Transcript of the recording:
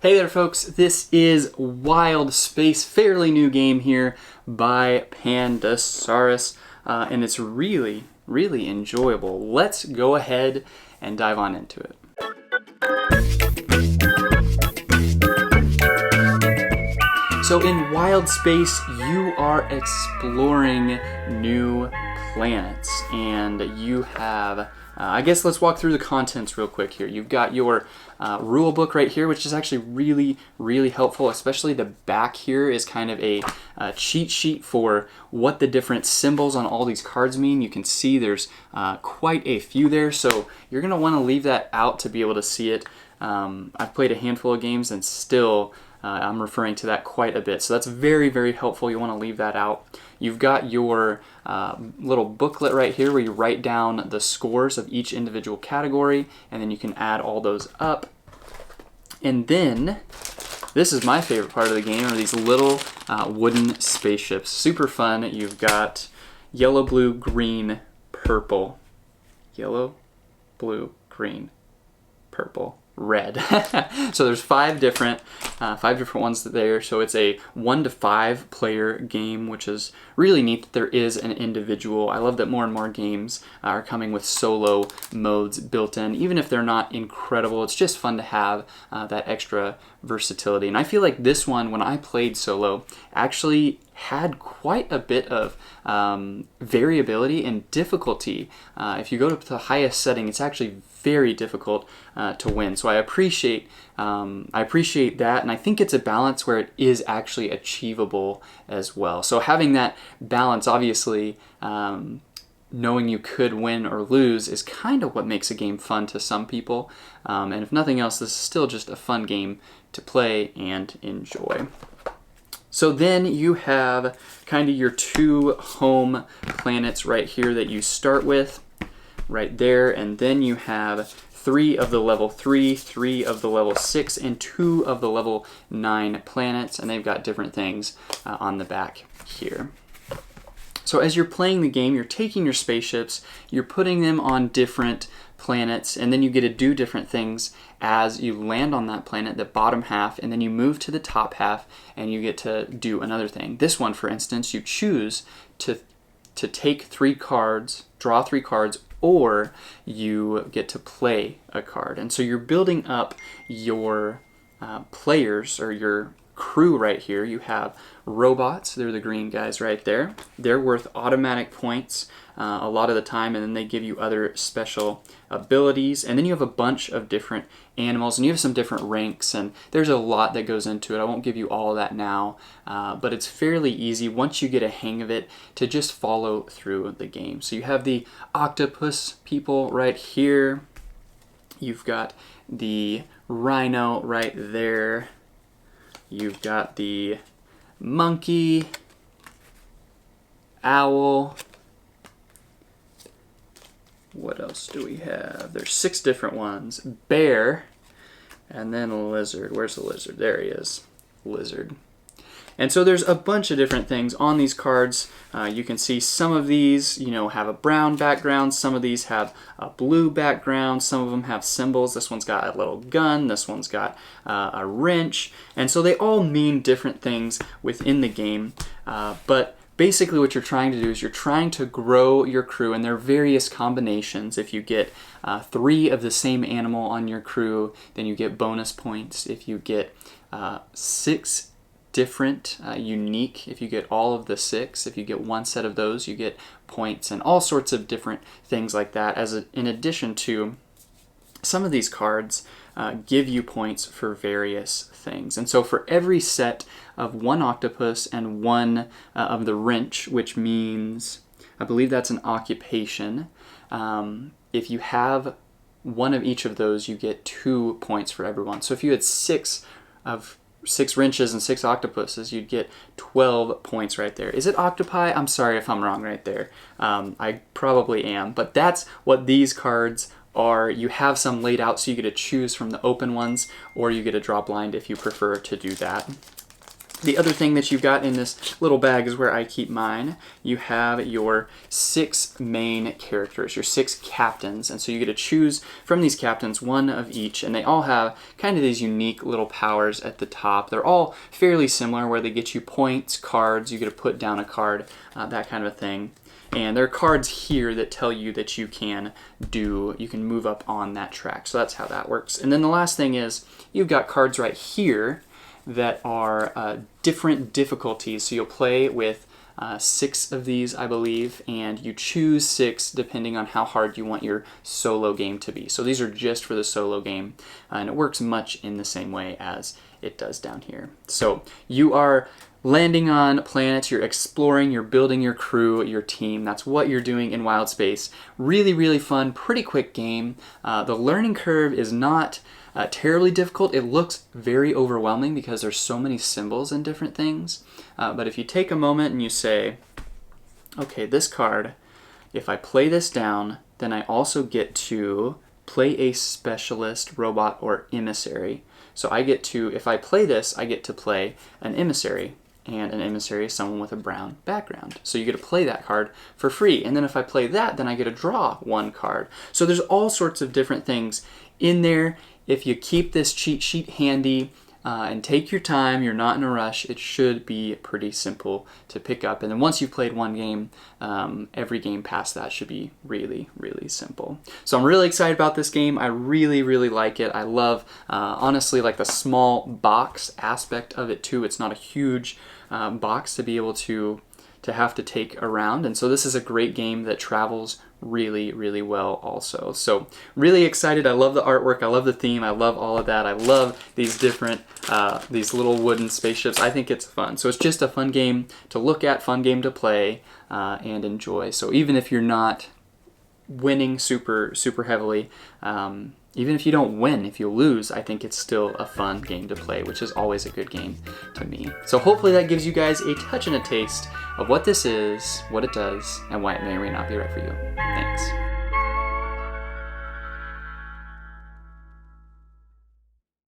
Hey there folks, this is Wild Space, fairly new game here by Pandasaurus, and it's really enjoyable. Let's go ahead and dive on into it. So in Wild Space, you are exploring new planets, and you have I guess let's walk through the contents real quick here. You've got your rule book right here, which is actually really helpful, especially the back here is kind of a cheat sheet for what the different symbols on all these cards mean. You can see there's quite a few there, so you're going to want to leave that out to be able to see it. I've played a handful of games and still I'm referring to that quite a bit, so that's very helpful. You want to leave that out. You've got your little booklet right here where you write down the scores of each individual category, and then you can add all those up. And then, this is my favorite part of the game, are these little wooden spaceships. Super fun. You've got yellow, blue, green, purple. Yellow, blue, green, purple, red. So there's five different ones there. So it's a 1 to 5 player game, which is really neat that there is an individual. I love that more and more games are coming with solo modes built in, even if they're not incredible. It's just fun to have that extra versatility. And I feel like this one, when I played solo, actually had quite a bit of variability and difficulty. If you go to the highest setting, it's actually very difficult to win. So I appreciate that, and I think it's a balance where it is actually achievable as well. So having that balance, obviously, knowing you could win or lose is kind of what makes a game fun to some people. And if nothing else, this is still just a fun game to play and enjoy. So then you have kind of your two home planets right here that you start with, right there, and then you have 3 of the level 3, 3 of the level 6, and 2 of the level 9 planets, and they've got different things on the back here. So as you're playing the game, you're taking your spaceships, you're putting them on different planets, and then you get to do different things as you land on that planet, the bottom half, and then you move to the top half and you get to do another thing. This one, for instance, you choose to take 3 cards, draw 3 cards, or you get to play a card. And so you're building up your players, or your crew right here. You have robots, they're the green guys right there. They're worth automatic points a lot of the time, and then they give you other special abilities. And then you have a bunch of different animals, and you have some different ranks, and there's a lot that goes into it. I won't give you all of that now, but it's fairly easy once you get a hang of it to just follow through the game. So you have the octopus people right here. You've got the rhino right there. You've got the monkey, owl. What else do we have? There's 6 different ones. Bear, and then a lizard. Where's the lizard? There he is. Lizard. And so there's a bunch of different things on these cards. You can see some of these, have a brown background. Some of these have a blue background. Some of them have symbols. This one's got a little gun. This one's got a wrench. And so they all mean different things within the game. But basically what you're trying to do is you're trying to grow your crew, and there are various combinations. If you get 3 of the same animal on your crew, then you get bonus points. If you get 6 different, unique, if you get all of the 6, if you get 1 set of those, you get points, and all sorts of different things like that. In addition to, some of these cards give you points for various things. And so for every set of 1 octopus and 1 of the wrench, which means, I believe that's an occupation, if you have 1 of each of those, you get 2 points for everyone. So if you had 6 wrenches and 6 octopuses, you'd get 12 points right there. Is it octopi? I'm sorry if I'm wrong right there. I probably am, but that's what these cards are. You have some laid out, so you get to choose from the open ones, or you get to draw blind if you prefer to do that. The other thing that you've got in this little bag is where I keep mine. You have your 6 main characters, your 6 captains. And so you get to choose from these captains one of each, and they all have kind of these unique little powers at the top. They're all fairly similar, where they get you points, cards, you get to put down a card, that kind of a thing. And there are cards here that tell you that you can move up on that track. So that's how that works. And then the last thing is you've got cards right here that are different difficulties. So you'll play with 6 of these, I believe, and you choose 6 depending on how hard you want your solo game to be. So these are just for the solo game, and it works much in the same way as it does down here. So you are landing on planets, you're exploring, you're building your crew, your team. That's what you're doing in Wild Space. Really, really fun, pretty quick game. The learning curve is not terribly difficult. It looks very overwhelming because there's so many symbols and different things. But if you take a moment and you say, okay, this card, if I play this down, then I also get to play a specialist, robot, or emissary. So I get to, if I play this, I get to play an emissary. And an emissary is someone with a brown background. So you get to play that card for free. And then if I play that, then I get to draw 1 card. So there's all sorts of different things in there. If you keep this cheat sheet handy and take your time, you're not in a rush, it should be pretty simple to pick up. And then once you've played 1 game, every game past that should be really, really simple. So I'm really excited about this game. I really, really like it. I love, honestly, like the small box aspect of it too. It's not a huge box to be able to have to take around. And so this is a great game that travels really, really well also. So really excited. I love the artwork. I love the theme. I love all of that. I love these different, these little wooden spaceships. I think it's fun. So it's just a fun game to look at, fun game to play and enjoy. So even if you're not winning super, super heavily, even if you don't win, if you lose, I think it's still a fun game to play, which is always a good game to me. So hopefully that gives you guys a touch and a taste of what this is, what it does, and why it may or may not be right for you. Thanks.